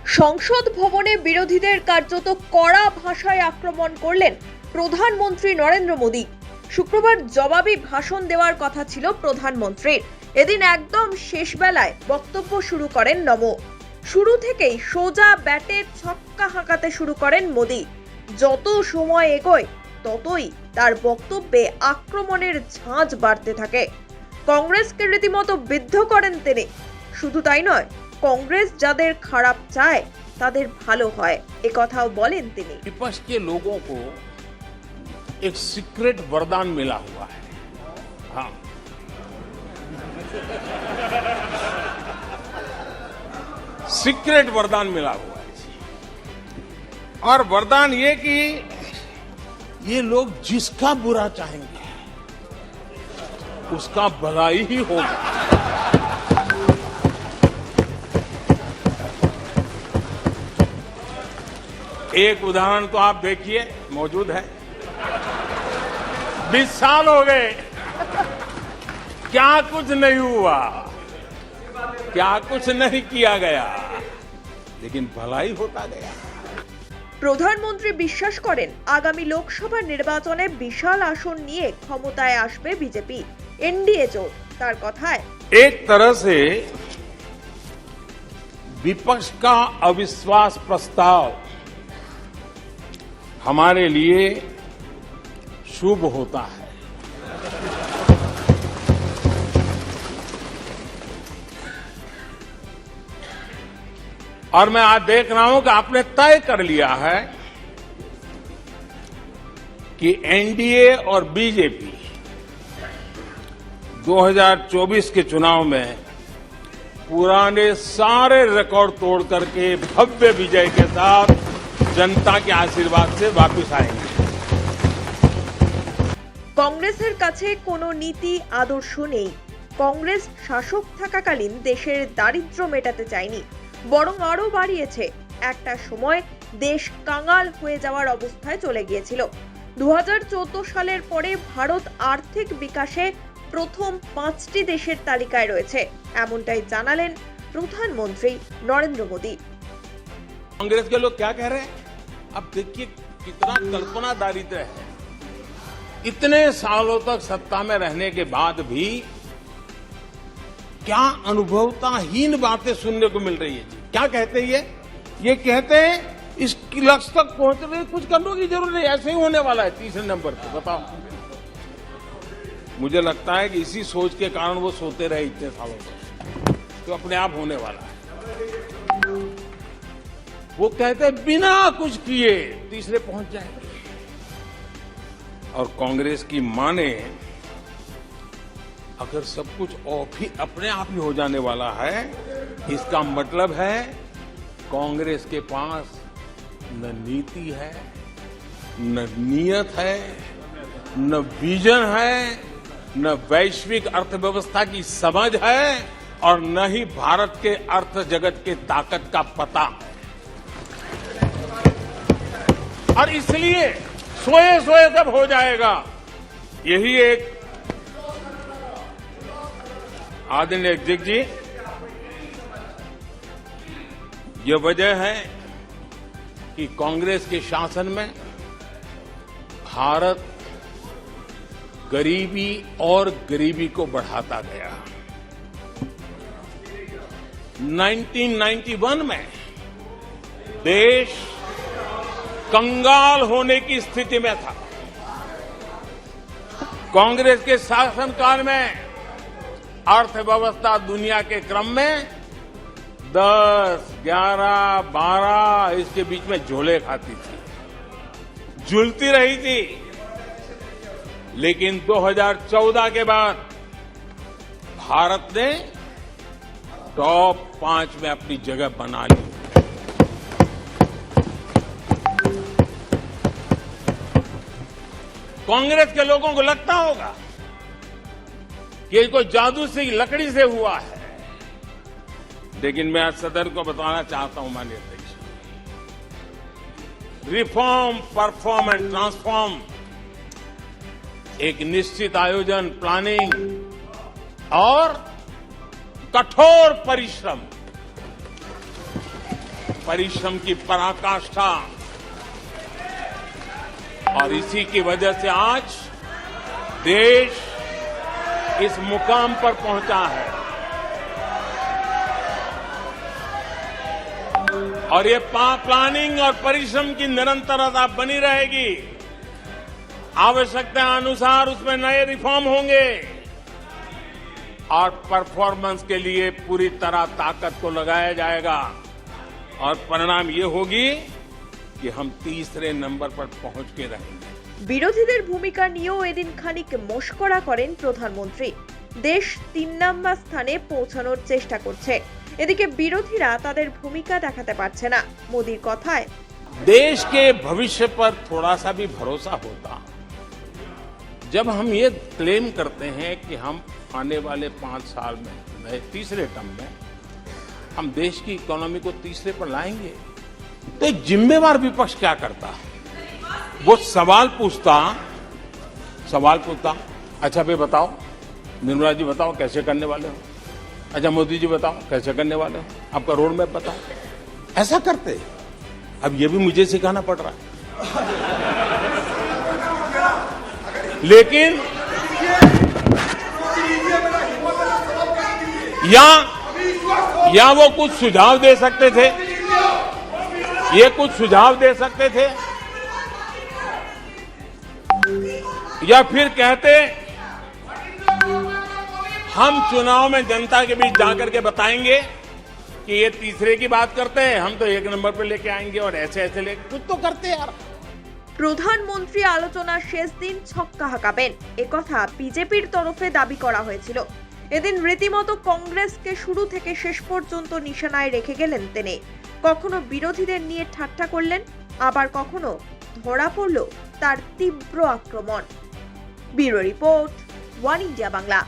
সংসদ ভবনে বিরোধীদের কার্যত কড়া ভাষায় আক্রমণ করলেন প্রধানমন্ত্রী নরেন্দ্র মোদী। শুক্রবার জবাবি ভাষণ দেওয়ার কথা ছিল প্রধানমন্ত্রীর। এদিন একদম শেষ বেলায় বক্তব্য শুরু করেন নমো। শুরু থেকেই সোজা ব্যাটের ছক্কা হাঁকাতে শুরু করেন মোদী। যত সময় এগোয় ততই তার বক্তব্যে আক্রমণের ঝাঁজ বাড়তে থাকে। কংগ্রেসকে রীতিমতো বিদ্ধ করেন তিনি। শুধু তাই নয়, कांग्रेस যাদের খারাপ চায় তাদের ভালো হয় এ কথাও বলেন তিনি। विपक्ष के लोगों को एक सीक्रेट वरदान मिला हुआ है। हाँ, सीक्रेट वरदान मिला हुआ है और वरदान ये कि ये लोग जिसका बुरा चाहेंगे उसका भलाई ही होगा। एक उदाहरण तो आप देखिए, मौजूद है। 20 साल हो गए, क्या कुछ नहीं हुआ, क्या कुछ नहीं किया गया, लेकिन भलाई होता गया। প্রধানমন্ত্রী বিশ্বাস করেন আগামী লোকসভা নির্বাচনে বিশাল আসন নিয়ে ক্ষমতায় আসবে বিজেপি, এনডিএ জোট। তার কথায় एक तरह से विपक्ष का अविश्वास प्रस्ताव हमारे लिए शुभ होता है। और मैं आज देख रहा हूं कि आपने तय कर लिया है कि एनडीए और बीजेपी 2024 के चुनाव में पुराने सारे रिकॉर्ड तोड़ करके भव्य विजय के साथ जनता के आशीर्वाद से वापस आएंगे। কংগ্রেসের কাছে কোনো নীতি আদর্শ নেই। কংগ্রেস শাসক থাকাকালীন দেশের দারিদ্র্য মেটাতে চায়নি, বরং আরো বাড়িয়েছে। একটা সময় দেশ কাঙাল হয়ে যাওয়ার অবস্থায় চলে গিয়েছিল। 2014 সালের পরে ভারত আর্থিক বিকাশে প্রথম 5টি দেশের তালিকায় রয়েছে, এমনটাই জানালেন প্রধানমন্ত্রী নরেন্দ্র মোদী। कांग्रेस के लोग क्या कह रहे हैं? अब देखिए कितना कल्पना दारिद्र्य है। इतने सालों तक सत्ता में रहने के बाद भी क्या अनुभवताहीन बातें सुनने को मिल रही है जी। क्या कहते हैं ये कहते हैं इस लक्ष्य तक पहुंचने कुछ करने की जरूरत नहीं, ऐसे ही होने वाला है। तीसरे नंबर पर बताओ, मुझे लगता है कि इसी सोच के कारण वो सोते रहे इतने सालों तक, तो अपने आप होने वाला है। वो कहते हैं बिना कुछ किए तीसरे पहुंच जाएंगे। और कांग्रेस की माने अगर सब कुछ अपने आप ही हो जाने वाला है, इसका मतलब है कांग्रेस के पास न नीति है, न नियत है, न विजन है, न वैश्विक अर्थव्यवस्था की समझ है, और न ही भारत के अर्थ जगत के ताकत का पता है। और इसलिए सोए सोए सब हो जाएगा, यही एक आदरणीय अध्यक्ष जी, ये वजह है कि कांग्रेस के शासन में भारत गरीबी और गरीबी को बढ़ाता गया। 1991 में देश कंगाल होने की स्थिति में था। कांग्रेस के शासनकाल में अर्थव्यवस्था दुनिया के क्रम में 10, 11, 12 इसके बीच में झोले खाती थी, झूलती रही थी। लेकिन 2014 के बाद भारत ने टॉप 5 में अपनी जगह बना ली। कांग्रेस के लोगों को लगता होगा कि ये कोई जादू से लकड़ी से हुआ है, लेकिन मैं आज सदन को बताना चाहता हूं माननीय अध्यक्ष, रिफॉर्म, परफॉर्म एंड ट्रांसफॉर्म एक निश्चित आयोजन, प्लानिंग और कठोर परिश्रम परिश्रम की पराकाष्ठा, और इसी की वजह से आज देश इस मुकाम पर पहुंचा है। और ये प्लानिंग और परिश्रम की निरंतरता बनी रहेगी। आवश्यकता अनुसार उसमें नए रिफॉर्म होंगे और परफॉर्मेंस के लिए पूरी तरह ताकत को लगाया जाएगा। और परिणाम ये होगी कि हम तीसरे नंबर पर पहुंच के रहेंगे। বিরোধীদের ভূমিকা নিয়েও এদিন খানিক মশকরা করেন প্রধানমন্ত্রী। দেশ ৩ নম্বর স্থানে পৌঁছানোর চেষ্টা করছে, এদিকে বিরোধীরা তাদের ভূমিকা দেখাতে পারছে না। মোদির কথায়, देश के भविष्य पर थोड़ा सा भी भरोसा होता जब हम ये क्लेम करते हैं कि हम आने वाले 5 साल में नए तीसरे टर्म में हम देश की इकोनॉमी को तीसरे पर लाएंगे, तो एक जिम्मेवार विपक्ष क्या करता? वो सवाल पूछता, अच्छा भाई बताओ, निर्मला जी बताओ कैसे करने वाले हो, अच्छा मोदी जी बताओ कैसे करने वाले हो, आपका रोड मैप बताओ। ऐसा करते। अब ये भी मुझे सिखाना पड़ रहा है। लेकिन या वो कुछ सुझाव दे सकते थे, ये कुछ सुझाव दे सकते थे, या फिर कहते हम चुनाव में जनता के बीच जाकर के बताएंगे कि ये तीसरे की बात करते हैं, हम तो 1 नंबर पे लेके आएंगे और ऐसे ले कुछ तो करते यार। প্রধানমন্ত্রী আলোচনার শেষ দিন ছক্কা হাঁকাবেন একথা বিজেপির তরফে দাবি করা হয়েছিল। এদিন রীতিমতো কংগ্রেসকে শুরু থেকে শেষ পর্যন্ত নিশানায় রেখে গেলেন তিনি। কখনো বিরোধীদের নিয়ে ঠাট্টা করলেন, আবার কখনো ধরা পড়ল তার তীব্র আক্রমণ। Bureau report, one India Bangla.